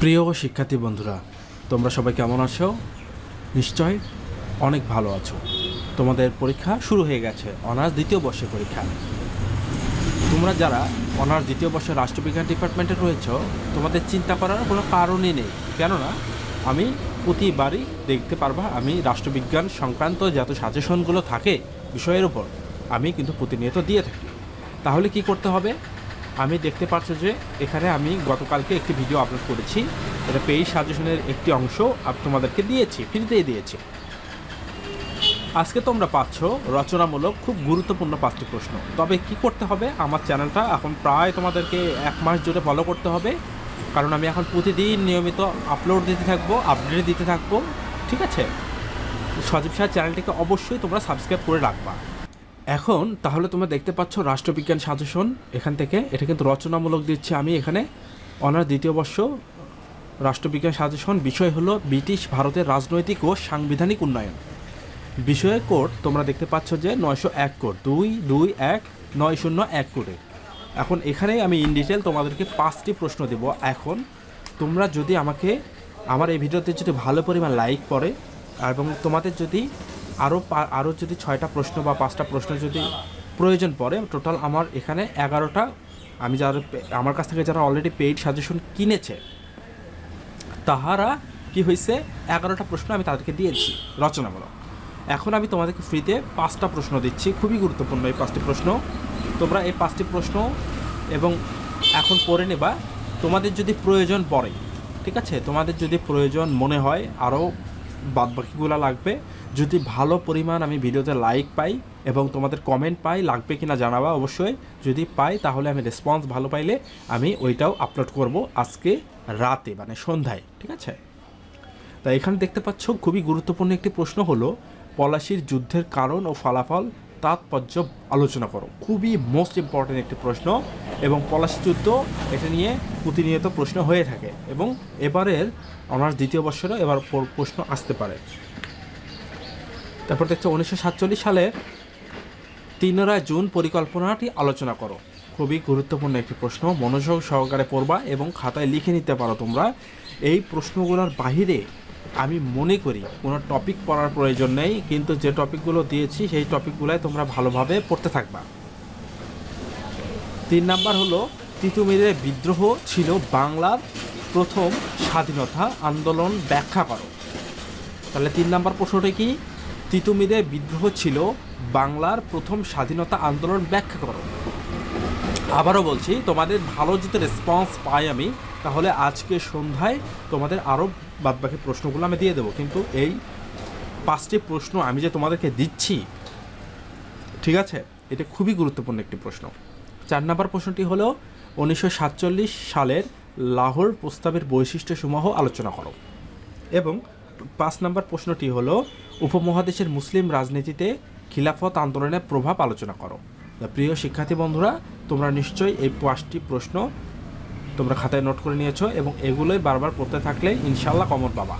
প্রিয় শিক্ষার্থী বন্ধুরা, তোমরা সবাই কেমন আছো? নিশ্চয় অনেক ভালো আছো। তোমাদের পরীক্ষা শুরু হয়ে গেছে, অনার্স দ্বিতীয় বর্ষের পরীক্ষা। তোমরা যারা অনার্স দ্বিতীয় বর্ষের রাষ্ট্রবিজ্ঞান ডিপার্টমেন্টে রয়েছ, তোমাদের চিন্তা করার কোনো কারণই নেই। কেননা আমি প্রতিবারই দেখতে পারবা আমি রাষ্ট্রবিজ্ঞান সংক্রান্ত যত সাজেশনগুলো থাকে বিষয়ের উপর আমি কিন্তু প্রতিনিয়ত দিয়ে থাকি। তাহলে কি করতে হবে? আমি দেখতে পাচ্ছ যে এখানে আমি গতকালকে একটি ভিডিও আপলোড করেছি। এটা পেইড সাজেশনের একটি অংশ আমি তোমাদেরকে দিয়েছি, ফ্রিতেই দিয়েছি। আজকে তোমরা পাচ্ছ রচনামূলক খুব গুরুত্বপূর্ণ 5টি প্রশ্ন। তবে কি করতে হবে? আমার চ্যানেলটা এখন প্রায় তোমাদেরকে 1 মাস জুড়ে ফলো করতে হবে, কারণ আমি এখন প্রতিদিন নিয়মিত আপলোড দিতে থাকবো, আপডেট দিতে থাকবো। ঠিক আছে? সজীব স্যার চ্যানেলটিকে অবশ্যই তোমরা সাবস্ক্রাইব করে রাখবা। এখন তাহলে তোমরা দেখতে পাচ্ছ রাষ্ট্রবিজ্ঞান সাজেশন এখান থেকে। এটা কিন্তু রচনামূলক দিচ্ছি আমি এখানে। অনার্স দ্বিতীয় বর্ষ রাষ্ট্রবিজ্ঞান সাজেশন, বিষয় হলো ব্রিটিশ ভারতের রাজনৈতিক ও সাংবিধানিক উন্নয়ন। বিষয়ের কোড তোমরা দেখতে পাচ্ছ যে 901 কোড, 221901 কোডে। এখন এখানে আমি ইন ডিটেল তোমাদেরকে 5টি প্রশ্ন দেব। এখন তোমরা যদি আমাকে আমার এই ভিডিওতে যদি ভালো পরিমাণ লাইক পড়ে এবং তোমাদের যদি আরও যদি 6টা প্রশ্ন বা 5টা প্রশ্ন যদি প্রয়োজন পড়ে, টোটাল আমার এখানে 11টা, আমি যারা আমার কাছ থেকে যারা অলরেডি পেইড সাজেশন কিনেছে তাহারা কি হয়েছে, 11টা প্রশ্ন আমি তাদেরকে দিয়েছি রচনামূলক। এখন আমি তোমাদেরকে ফ্রিতে 5টা প্রশ্ন দিচ্ছি, খুবই গুরুত্বপূর্ণ এই 5টি প্রশ্ন। তোমরা এই 5টি প্রশ্ন এবং এখন পড়ে নেবা। তোমাদের যদি প্রয়োজন পড়ে, ঠিক আছে, তোমাদের যদি প্রয়োজন মনে হয় আরও বাদবাকিগুলো লাগবে, যদি ভালো পরিমাণ আমি ভিডিওতে লাইক পাই এবং তোমাদের কমেন্ট পাই, লাগবে কিনা জানাবা অবশ্যই। যদি পাই তাহলে আমি রেসপন্স ভালো পাইলে আমি ওইটাও আপলোড করব আজকে রাতে, মানে সন্ধ্যায়। ঠিক আছে? তাই এখানে দেখতে পাচ্ছ খুবই গুরুত্বপূর্ণ একটি প্রশ্ন হলো পলাশির যুদ্ধের কারণ ও ফলাফল তাৎপর্য আলোচনা করো। খুবই মোস্ট ইম্পর্টেন্ট একটি প্রশ্ন, এবং পলাশি যুদ্ধ এটা নিয়ে প্রতিনিয়ত প্রশ্ন হয়ে থাকে, এবং এবারের অনার্স দ্বিতীয় বর্ষেরও এবার প্রশ্ন আসতে পারে। তারপর দেখছো 1947 সালের 3 জুন পরিকল্পনাটি আলোচনা করো। খুবই গুরুত্বপূর্ণ একটি প্রশ্ন, মনোযোগ সহকারে পড়বা এবং খাতায় লিখে নিতে পারো তোমরা। এই প্রশ্নগুলোর বাহিরে আমি মনে করি কোনো টপিক পড়ার প্রয়োজন নেই, কিন্তু যে টপিকগুলো দিয়েছি সেই টপিকগুলোই তোমরা ভালোভাবে পড়তে থাকবা। 3 নাম্বার হলো তিতুমিরের বিদ্রোহ ছিল বাংলার প্রথম স্বাধীনতা আন্দোলন, ব্যাখ্যা করো। তাহলে 3 নাম্বার প্রশ্নটা কি? তিতুমিরের বিদ্রোহ ছিল বাংলার প্রথম স্বাধীনতা আন্দোলন, ব্যাখ্যা করো। আবারও বলছি, তোমাদের ভালো যদি রেসপন্স পাই আমি, তাহলে আজকে সন্ধ্যায় তোমাদের আরও বাদবাকি প্রশ্নগুলো আমি দিয়ে দেবো। কিন্তু এই 5টি প্রশ্ন আমি যে তোমাদেরকে দিচ্ছি, ঠিক আছে, এটা খুবই গুরুত্বপূর্ণ একটি প্রশ্ন। 4 নম্বর প্রশ্নটি হলো 1947 সালের লাহোর প্রস্তাবের বৈশিষ্ট্যসমূহ আলোচনা করো। এবং 5 নম্বর প্রশ্নটি হলো উপমহাদেশের মুসলিম রাজনীতিতে খিলাফত আন্দোলনের প্রভাব আলোচনা করো। প্রিয় শিক্ষার্থী বন্ধুরা, তোমরা নিশ্চয়ই এই 5টি প্রশ্ন তোমরা খাতায় নোট করে নিয়েছো, এবং এগুলোই বারবার পড়তে থাকলে ইনশাল্লাহ কমন পাবা।